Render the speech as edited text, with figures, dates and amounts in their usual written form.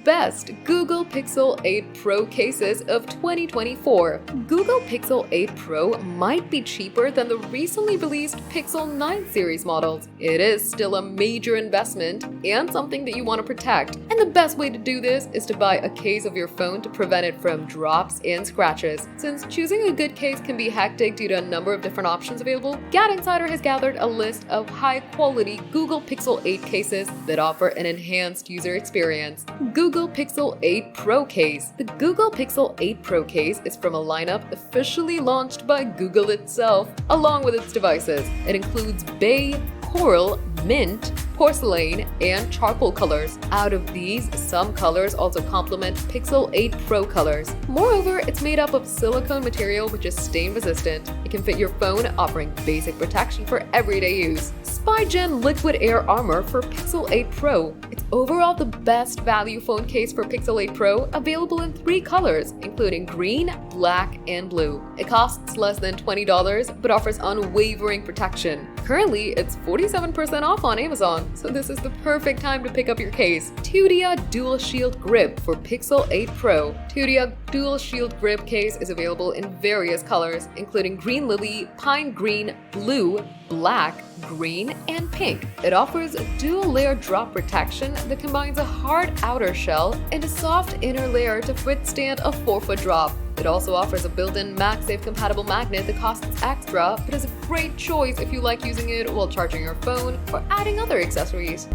best Google Pixel 8 Pro cases of 2024. Google Pixel 8 Pro might be cheaper than the recently released Pixel 9 series models. It is still a major investment and something that you want to protect. And the best way to do this is to buy a case of your phone to prevent it from drops and scratches. Since choosing a good case can be hectic due to a number of different options available, Gad Insider has gathered a list of high-quality Google Pixel 8 cases that offer an enhanced user experience. Google Pixel 8 Pro case. The Google Pixel 8 Pro case is from a lineup officially launched by Google itself, along with its devices. It includes bay, coral, mint, porcelain, and charcoal colors. Out of these, some colors also complement Pixel 8 Pro colors. Moreover, it's made up of silicone material which is stain resistant. It can fit your phone, offering basic protection for everyday use. SpyGen Liquid Air Armor for Pixel 8 Pro. It's overall the best value phone case for Pixel 8 Pro, available in 3 colors, including green, black, and blue. It costs less than $20, but offers unwavering protection. Currently, it's 47% off on Amazon, so this is the perfect time to pick up your case. Tudia Dual Shield Grip for Pixel 8 Pro. Tudia Dual Shield Grip case is available in various colors, including green lily, pine green, blue, black, green, and pink. It offers a dual-layer drop protection that combines a hard outer shell and a soft inner layer to withstand a 4-foot drop. It also offers a built-in MagSafe compatible magnet that costs extra, but is a great choice if you like using it while charging your phone or adding other accessories.